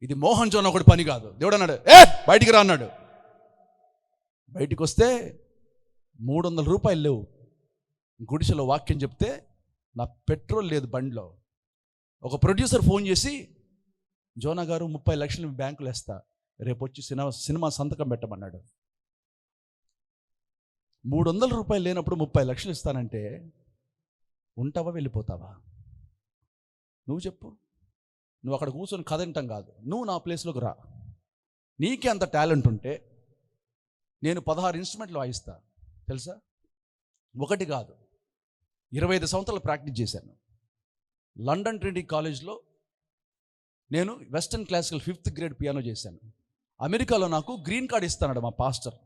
ఇది మోహన్ జోన్ ఒకటి పని కాదు. దేవుడు అన్నాడు, బయటికి రా అన్నాడు. బయటికి వస్తే 300 రూపాయలు లేవు. గుడిసెలో వాక్యం చెప్తే నా పెట్రోల్ లేదు బండిలో. ఒక ప్రొడ్యూసర్ ఫోన్ చేసి, జోనా గారు 30 లక్షలు మీ బ్యాంకులో వేస్తా, రేపు వచ్చి సినిమా సంతకం పెట్టమన్నాడు. 300 రూపాయలు లేనప్పుడు 30 లక్షలు ఇస్తానంటే ఉంటావా, వెళ్ళిపోతావా? నువ్వు చెప్పు. నువ్వు అక్కడ కూర్చొని కథ వింటాం కాదు, నువ్వు నా ప్లేస్లోకి రా. నీకే అంత టాలెంట్ ఉంటే నేను 16 ఇన్స్ట్రుమెంట్లు వాయిస్తా తెలుసా. ఒకటి కాదు, 25 సంవత్సరాలు ప్రాక్టీస్ చేశాను. లండన్ ట్రినిటీ కాలేజ్లో నేను western classical 5th grade piano చేశాను. అమెరికాలో నాకు గ్రీన్ కార్డ్ ఇస్తాడు మా పాస్టర్.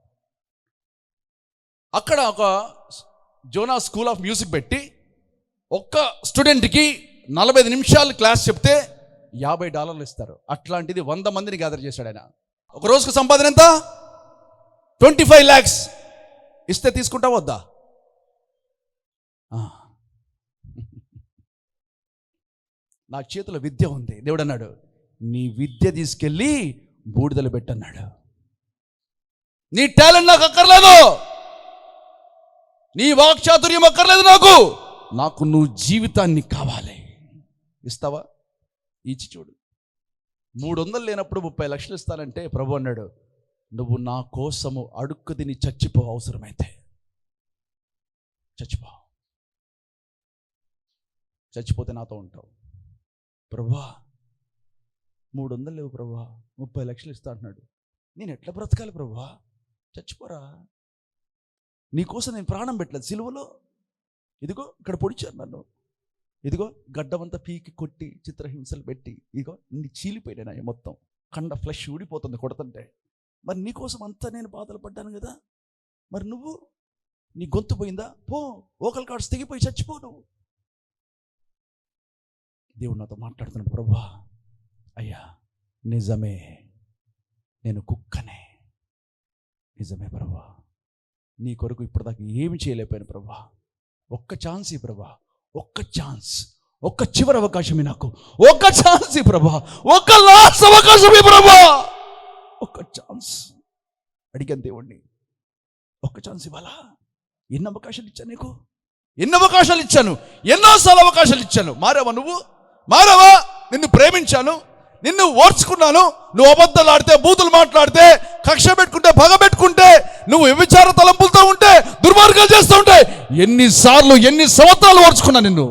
అక్కడ ఒక జోనా స్కూల్ ఆఫ్ మ్యూజిక్ పెట్టి ఒక్క స్టూడెంట్కి 45 నిమిషాలు క్లాస్ చెప్తే $50 ఇస్తారు. అట్లాంటిది 100 మందిని గ్యాదర్ చేశాడు ఆయన. ఒక రోజుకు సంపాదన ఎంత? 25 lakhs ఇస్తే తీసుకుంటా వద్దా? నా చేతిలో విద్య ఉంది. దేవుడు అన్నాడు, నీ విద్య తీసుకెళ్ళి బూడిదలు పెట్టన్నాడు. నీ టాలెంట్ నాకు అక్కర్లేదు, నీ వాక్చాతుర్యం అక్కర్లేదు, నాకు నువ్వు జీవితాన్ని కావాలి. ఇస్తావా? ఇచ్చి చూడు. 300 లేనప్పుడు 30 లక్షలు ఇస్తానంటే ప్రభు అన్నాడు, నువ్వు నా కోసము అడుక్కు తిని చచ్చిపో, అవసరమైతే చచ్చిపో. చచ్చిపోతే నాతో ఉంటావు. ప్రభువా 300 లేవు ప్రభువా, 30 లక్షలు ఇస్తా అంటున్నాడు. నేను ఎట్లా బ్రతకాలి ప్రభువా? చచ్చిపోరా. నీకోసం నేను ప్రాణం పెట్టలేదు సిలువలో. ఇదిగో ఇక్కడ పొడిచారు నన్ను, ఇదిగో గడ్డమంతా పీకి కొట్టి చిత్రహింసలు పెట్టి, ఇదిగో ఇన్ని చీలిపోయినాయి మొత్తం, కండ ఫ్లెష్ ఊడిపోతుంది కొడుతుంటే. మరి నీకోసం అంతా నేను బాధలు పడ్డాను కదా. మరి నువ్వు, నీ గొంతు పోయిందా? పో, ఓకల్ కార్డ్స్ తెగిపోయి చచ్చిపో నువ్వు. దేవుడు నాతో మాట్లాడుతున్నాడు, ప్రభువా అయ్యా నిజమే, నేను కుక్కనే, నిజమే ప్రభువా, నీ కొరకు ఇప్పటిదాకా ఏమి చేయలేకపోయాను ప్రభువా. ఒక్క ఛాన్స్ ఈ ప్రభువా, ఒక్క ఛాన్స్, ఒక్క చివరి అవకాశం నాకు, ఒక్క ఛాన్స్ ఈ ప్రభువా, ఒక్క లాస్ట్ అవకాశం ఈ ప్రభువా, ఒక్క ఛాన్స్. అడిగాను దేవుణ్ణి, ఒక్క ఛాన్స్ ఇవ్వాలా? ఎన్ని అవకాశాలు ఇచ్చాను నీకు, ఎన్ని అవకాశాలు ఇచ్చాను, ఎన్నోసార్లు అవకాశాలు ఇచ్చాను. మారావా నువ్వు? మారావా? నిన్ను ప్రేమించాను, నిన్ను ఓర్చుకున్నాను. నువ్వు అబద్ధాలు ఆడితే, బూతులు మాట్లాడితే, కక్ష పెట్టుకుంటే, పగ పెట్టుకుంటే, నువ్వు వ్యభిచార తలంపులతో ఉంటే, దుర్మార్గాలు చేస్తూ ఉంటే, ఎన్ని సంవత్సరాలు ఓర్చుకున్నా నిన్ను.